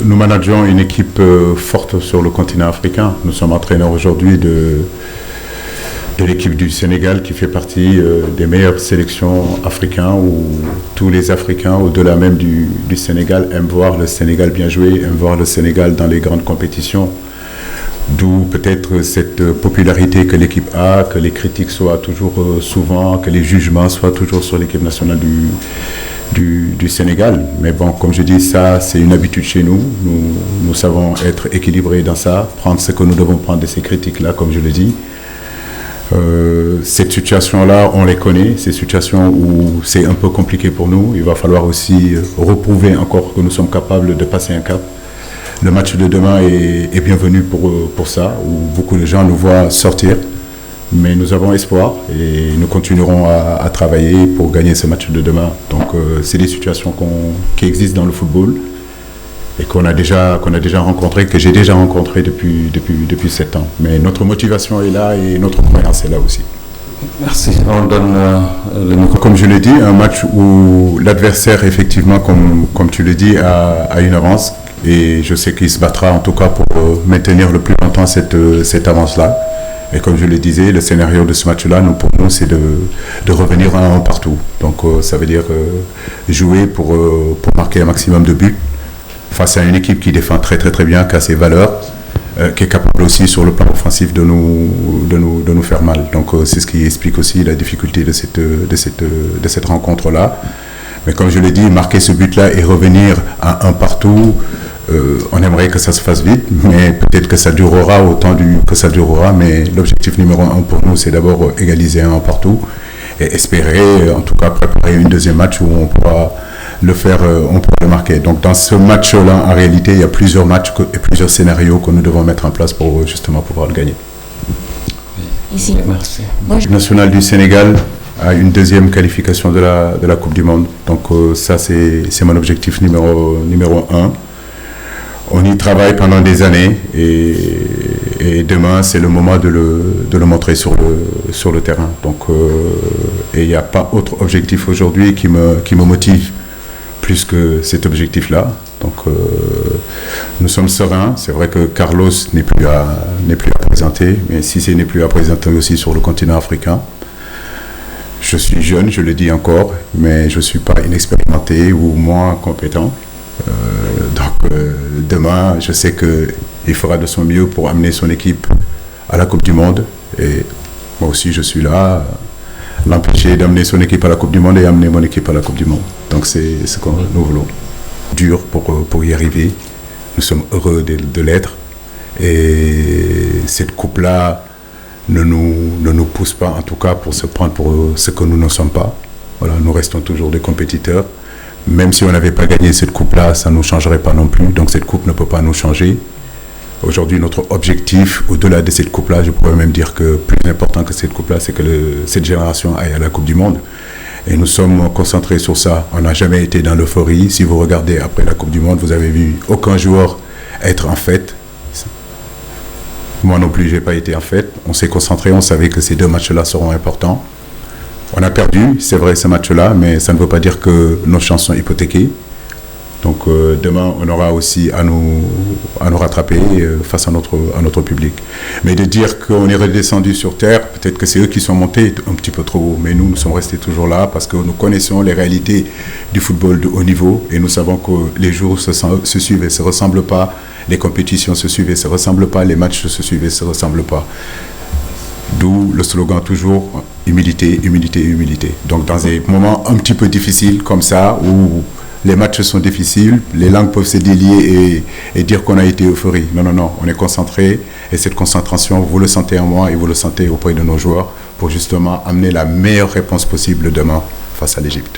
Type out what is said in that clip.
nous manageons une équipe forte sur le continent africain. Nous sommes entraîneurs aujourd'hui de l'équipe du Sénégal qui fait partie des meilleures sélections africaines où tous les Africains, au-delà même du Sénégal, aiment voir le Sénégal bien jouer, aiment voir le Sénégal dans les grandes compétitions. D'où peut-être cette popularité que l'équipe a, que les critiques soient toujours souvent, que les jugements soient toujours sur l'équipe nationale du Sénégal. Mais bon, comme je dis, ça c'est une habitude chez nous. Nous savons être équilibrés dans ça, prendre ce que nous devons prendre de ces critiques-là, comme je le dis. Cette situation-là, on les connaît, ces situations où c'est un peu compliqué pour nous. Il va falloir aussi reprouver encore que nous sommes capables de passer un cap. Le match de demain est bienvenu pour ça, où beaucoup de gens nous voient sortir. Mais nous avons espoir et nous continuerons à travailler pour gagner ce match de demain. Donc c'est des situations qui existent dans le football et qu'on a déjà rencontrées, que j'ai déjà rencontrées depuis 7 ans. Mais notre motivation est là et notre croyance est là aussi. Merci. On donne le micro. Comme je l'ai dit, un match où l'adversaire, effectivement, comme tu le dis, a une avance. Et je sais qu'il se battra en tout cas pour maintenir le plus longtemps cette avance-là. Et comme je le disais, le scénario de ce match-là, pour nous, c'est de revenir à un partout. Donc ça veut dire jouer pour marquer un maximum de buts face à une équipe qui défend très très très bien, qui a ses valeurs, qui est capable aussi sur le plan offensif de nous faire mal. Donc c'est ce qui explique aussi la difficulté de cette rencontre-là. Mais comme je l'ai dit, marquer ce but-là et revenir à un partout, on aimerait que ça se fasse vite, mais peut-être que ça durera autant que ça durera. Mais l'objectif numéro 1 pour nous, c'est d'abord égaliser un partout et espérer, en tout cas, préparer une deuxième match où on pourra le faire, on pourra le marquer. Donc dans ce match-là, en réalité, il y a plusieurs matchs et plusieurs scénarios que nous devons mettre en place pour justement pouvoir le gagner. Ici. Merci. L'équipe nationale du Sénégal a une deuxième qualification de la Coupe du Monde. Donc ça, c'est mon objectif numéro 1. On y travaille pendant des années et demain, c'est le moment de le montrer sur le terrain. Donc, et il n'y a pas autre objectif aujourd'hui qui me motive plus que cet objectif-là. Donc, nous sommes sereins. C'est vrai que Carlos n'est plus à présenter, mais Cissé n'est plus à présenter aussi sur le continent africain. Je suis jeune, je le dis encore, mais je ne suis pas inexpérimenté ou moins compétent. Donc demain, je sais qu'il fera de son mieux pour amener son équipe à la Coupe du Monde. Et moi aussi, je suis là, l'empêcher d'amener son équipe à la Coupe du Monde et amener mon équipe à la Coupe du Monde. Donc c'est ce que nous voulons. Dur pour y arriver. Nous sommes heureux de l'être. Et cette coupe-là ne nous pousse pas, en tout cas, pour se prendre pour ce que nous ne sommes pas. Voilà, nous restons toujours des compétiteurs. Même si on n'avait pas gagné cette coupe-là, ça ne nous changerait pas non plus. Donc cette coupe ne peut pas nous changer. Aujourd'hui, notre objectif, au-delà de cette coupe-là, je pourrais même dire que plus important que cette coupe-là, c'est que cette génération aille à la Coupe du Monde. Et nous sommes concentrés sur ça. On n'a jamais été dans l'euphorie. Si vous regardez après la Coupe du Monde, vous avez vu aucun joueur être en fête. Moi non plus, je n'ai pas été en fête. On s'est concentré, on savait que ces deux matchs-là seront importants. On a perdu, c'est vrai, ce match-là, mais ça ne veut pas dire que nos chances sont hypothéquées. Donc demain, on aura aussi à nous rattraper face à notre public. Mais de dire qu'on est redescendu sur terre, peut-être que c'est eux qui sont montés un petit peu trop haut. Mais nous sommes restés toujours là parce que nous connaissons les réalités du football de haut niveau et nous savons que les jours se suivent et se ressemblent pas, les compétitions se suivent et se ressemblent pas, les matchs se suivent et se ressemblent pas. D'où le slogan toujours humilité, humilité, humilité. Donc dans des moments un petit peu difficiles comme ça, où les matchs sont difficiles, les langues peuvent se délier et dire qu'on a été euphorie. Non, on est concentré et cette concentration, vous le sentez en moi et vous le sentez auprès de nos joueurs pour justement amener la meilleure réponse possible demain face à l'Égypte.